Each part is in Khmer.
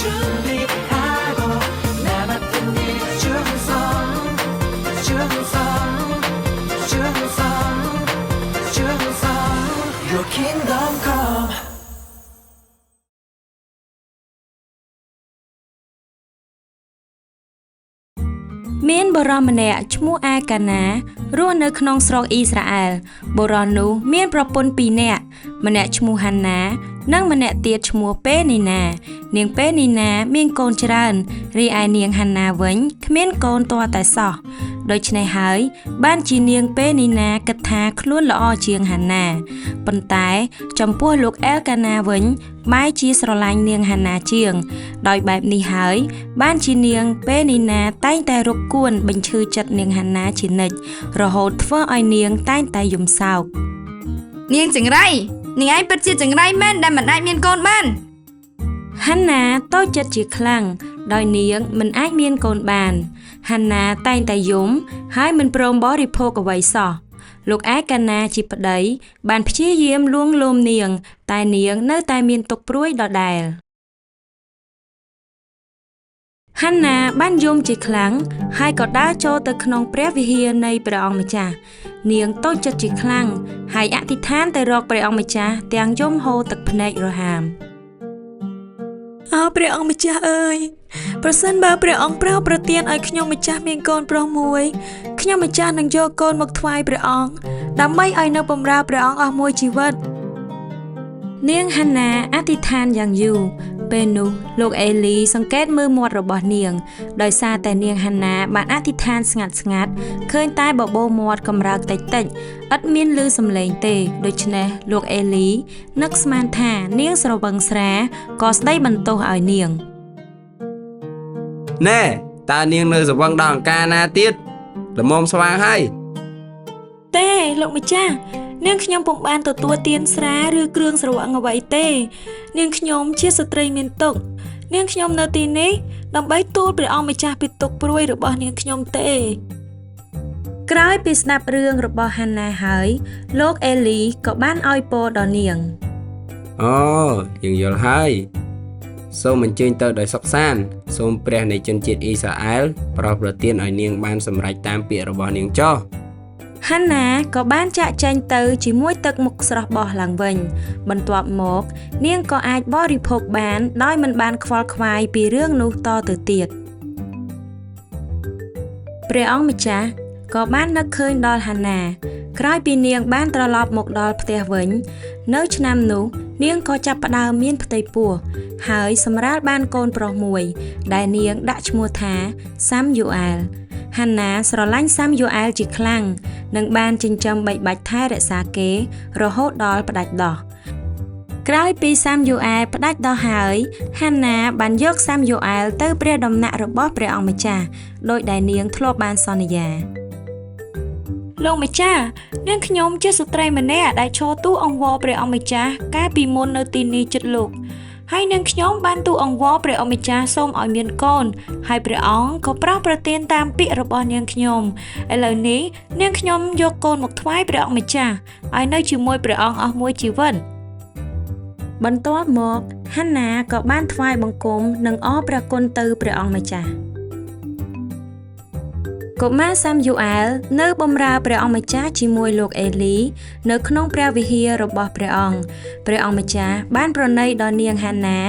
준비하고 나 맡은 일 충성 Your kingdom come មានបរិមម្នាក់ឈ្មោះអាកាណារស់នៅក្នុងស្រុកអ៊ីស្រាអែលបរិមនោះមានប្រពន្ធ2នាក់ម្នាក់ឈ្មោះហាន់ណានិងម្នាក់ទៀតឈ្មោះពេនីណានាងពេនីណាមានកូនច្រើនរីឯនាងហាន់ណាវិញគ្មានកូនទាល់តែសោះដូច្នេះហើយបានជានាងពេនីណាគិតថាខ្លួនល្អជាងហាន់ណាប៉ុន្តែចំពោះលោកអែលកាណាវិញបែរជាស្រឡាញ់នាងហាន់ណាជាងដោយបែបនេះហើយបានជានាងពេនីណាតែងតែរកគួនបញ្ឈឺចិត្តនាងហាន់ណាជានិច្ចរហូតធ្វើឲ្យនាងតែងតែយំសោកនាងចង្រៃនាងឯងពិតជាចង្រៃមែនដែលមិនអាចមានកូនបានហាន់ណាតូចចិត្តជាខ្លាំងដោយនាងមិនអាចមានកូនបានហាន់ណាតែងតែយំហើយមិនព្រមបរិភោគអ្វីសោះលោកឯកាណាជាប្តីបានព្យាយាមលួងលោមនាងតែនាងនៅតែមានទុក្ខព្រួយដដែលហាន់ណាបានយំជាខ្លាំងហើយក៏ដើរចូលទៅក្នុងព្រះវិហារនៃព្រះអង្គម្ចាស់នាងតូចចិត្តជាខ្លាំងហើយអធិដ្ឋានទៅរកព្រះអង្គម្ចាស់ទាំងយំហូរទឹកភ្នែករហាមអោព្រះអង្គម្ចាស់អើយប្រសិនបើព្រះអង្គប្រោសប្រទានឲ្យខ្ញុំម្ចាស់មានកូនប្រុសមួយខ្ញុំម្ចាស់នឹងយកកូនមកថ្វាយព្រះអង្គដើម្បីឲ្យនៅបម្រើព្រះអង្គអស់មួយជីវិតនាងហាន់ណាអធិដ្ឋានយ៉ាងយូរពេលនោះលោកអេលីសង្កេតមើលមាត់របស់នាងដោយសារតែនាងហាន់ណាបានអធិដ្ឋានស្ងាត់ៗឃើញតែបបោមាត់កម្រើកតិចៗឥតមានឮសំឡេងទេដូច្នេះលោកអេលីនឹកស្មានថានាងស្រវឹងស្រាក៏ស្ដីបន្ទោសឲ្យនាងណែតើនាងនៅស្រវឹងដល់អង្ការណាទៀតល្មមស្វាងហើយទេលោកម្ចាស់នាងខ្ញុំពុំបានទទួលទានស្រាឬគ្រឿងស្រវឹងអ្វីទេនាងខ្ញុំជាស្ត្រីមានទុក្ខនាងខ្ញុំនៅទីនេះដើម្បីទូលព្រះអង្គម្ចាស់ពីទុក្ខព្រួយរបស់នាងខ្ញុំទេក្រោយពីស្ដាប់រឿងរបស់ហាន់ណាហើយលោកអេលីក៏បានឲ្យពរដល់នាងអូយើងយល់ហើយសូមអញ្ជើញទៅដោយសុខសាន្តសូមព្រះនៃជនជាតិអ៊ីស្រាអែលប្រោសប្រទានឲ្យនាងបានសម្រេចតាមពាក្យរបស់នាងចុះហាន់ណាក៏បានចាក់ចែងទៅជាមួយទឹកមុខស្រស់បោះឡើងវិញបន្ទាប់មកនាងក៏អាចបរិភោគបានដោយមិនបានខ្វល់ខ្វាយពីរឿងនោះតទៅទៀតព្រះអង្គម្ចាស់ក៏បាននឹកឃើញដល់ហាន់ណាក្រោយពីនាងបានត្រឡប់មកដល់ផ្ទះវិញនៅឆ្នាំនោះនាងក៏ចាប់ផ្ដើមមានផ្ទៃពោះហើយសម្រាលបានកូនប្រុសមួយដែលនាងដាក់ឈ្មោះថាសាំយូអែលហាន់ណាស្រឡាញ់សាំយូអែលជាខ្លាំងនិងបានចិញ្ចឹមបីបាច់ថែរក្សាគេរហូតដល់ផ្ដាច់ដោះក្រោយពីសាំយូអែលផ្ដាច់ដោះហើយហាន់ណាបានយកសាំយូអែលទៅព្រះដំណាក់របស់ព្រះអង្គម្ចាស់ដោយដែលនាងធ្លាប់បានសន្យាលោកម្ចាស់នាងខ្ញុំជាស្ត្រីម្នាក់ដែលឈរទូអង្វរព្រះអង្គម្ចាស់កាលពីមុននៅទីនេះជិតលោកហើយនាងខ្ញុំបានទូអង្វរព្រះអង្គម្ចាស់សូមឲ្យមានកូនហើយព្រះអង្គក៏ប្រោសប្រទានតាមពាក្យរបស់នាងខ្ញុំឥឡូវនេះនាងខ្ញុំយកកូនមកថ្វាយព្រះអង្គម្ចាស់ឲ្យនៅជាមួយព្រះអង្គអស់មួយជីវិតបន្ទាប់មកហាន់ណាក៏បានថ្វាយបង្គំនិងអរព្រះគុណទៅព្រះអង្គម្ចាស់កុមារសាំយូអែលនៅបម្រើព្រះអង្គម្ចាស់ជាមួយលោកអេលីនៅក្នុងព្រះវិហាររបស់ព្រះអង្គម្ចាស់បានប្រណីដល់នាងហាន់ណា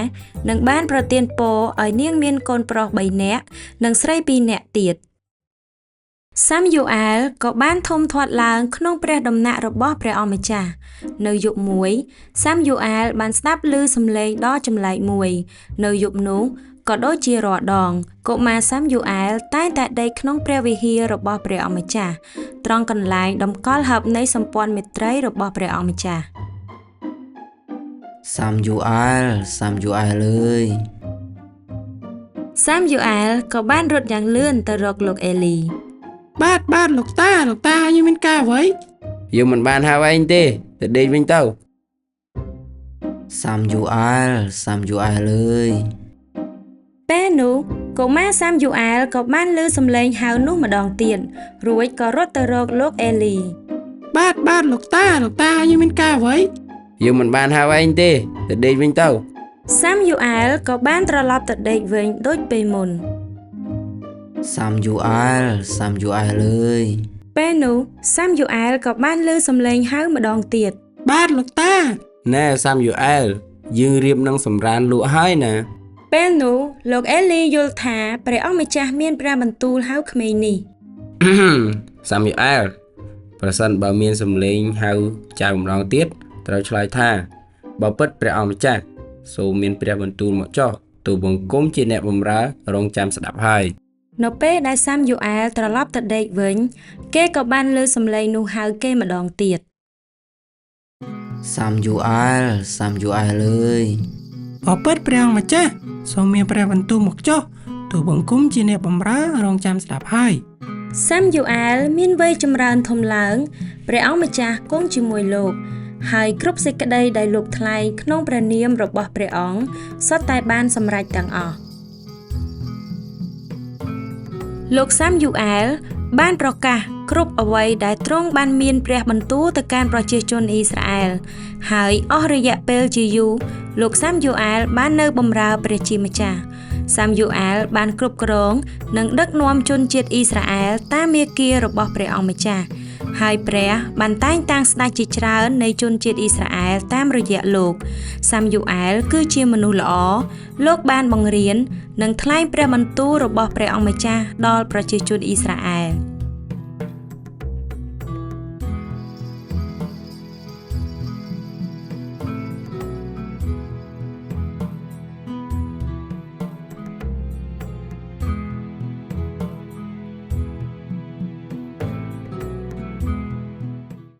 និងបានប្រទានពរឲ្យនាងមានកូនប្រុស3នាក់និងស្រី2នាក់ទៀតសាំយូអែលក៏បានធំធាត់ឡើងក្នុងព្រះដំណាក់របស់ព្រះអង្គម្ចាស់នៅយប់មួយសាំយូអែលបានស្ដាប់ឮសំឡេងដ៏ចម្លែកមួយនៅយប់នោះក៏ដូចជារាល់ដងកុមារសាំយូអែលតែងតែដេកក្នុងព្រះវិហាររបស់ព្រះអង្គម្ចាស់ត្រង់កន្លែងតម្កល់ហឹបនៃសម្ព័ន្ធមេត្រីរបស់ព្រះអង្គម្ចាស់សាំយូអែលអើយសាំយូអែលក៏បានរត់យ៉ាងលឿនទៅរកលោកអេលីបាទលោកតាយើងមានការអ្វីយើងមិនបានហៅឯងទេទៅដេកវិញទៅសាំយូអែលអើយពេលនោះកុមារសាំយូអែលក៏បានឮសំឡេងហៅនោះម្ដងទៀតរួចក៏រត់ទៅរកលោកអេលីបាទលោកតាយើងមានការអ្វីយើងមិនបានហៅឯងទេទៅដេកវិញទៅ សាមយូអែលក៏បានត្រឡប់ទៅដេកវិញដូចពេលមុន សាមយូអែលអើយ ពេលនោះសាមយូអែលក៏បានឮសំឡេងហៅម្ដងទៀត បាទលោកតា ណែសាមយូអែលយើងរៀបនឹងសម្រានលក់ហើយណា ពេលនោះលោកអេលីយល់ថាព្រះអង្គម្ចាស់មានព្រះបន្ទូលហៅក្មេងនេះ សាមយូអែលប្រសិនបើមានសំឡេងហៅចៅម្ដងទៀតត្រូវឆ្លើយថាបើពិតព្រះអង្គម្ចាស់សូមមានព្រះបន្ទូលមកចុះទូលបង្គំជាអ្នកបម្រើរងចាំស្ដាប់ហើយ នៅពេលដែលសាមយូអែលត្រឡប់ទៅដេកវិញគេក៏បានឮសំឡេងនោះហៅគេម្ដងទៀត សាមយូអែលអើយ បើពិតព្រះអង្គម្ចាស់សូមមានព្រះបន្ទូលមកចុះទូលបង្គំជាអ្នកបម្រើរងចាំស្ដាប់ហើយ សាមយូអែលមានវ័យចម្រើនធំឡើងព្រះអង្គម្ចាស់គង់ជាមួយលោកហើយគ្រប់សេចក្តីដែលលោកថ្លែងក្នុងព្រះនាមរបស់ព្រះអង្គសុទ្ធតែបានសម្រេចទាំងអស់លោកសាមយូអែលបានប្រកាសគ្រប់អ្វីដែលទ្រង់បានមានព្រះបន្ទូលទៅកាន់ប្រជាជនអ៊ីស្រាអែលហើយអស់រយៈពេលជាយូរលោកសាមយូអែលបាននៅបម្រើព្រះជាម្ចាស់សាមយូអែលបានគ្រប់គ្រងនិងដឹកនាំជនជាតិអ៊ីស្រាអែលតាមមាគ៌ារបស់ព្រះអង្គម្ចាស់ហើយព្រះបានតែងតាំងស្ដេចជាច្រើននៃជនជាតិអ៊ីស្រាអែលតាមរយៈលោកសាមយូអែលគឺជាមនុស្សល្អលោកបានបង្រៀននិងថ្លែងព្រះបន្ទូលរបស់ព្រះអង្គម្ចាស់ដល់ប្រជាជនអ៊ីស្រាអែល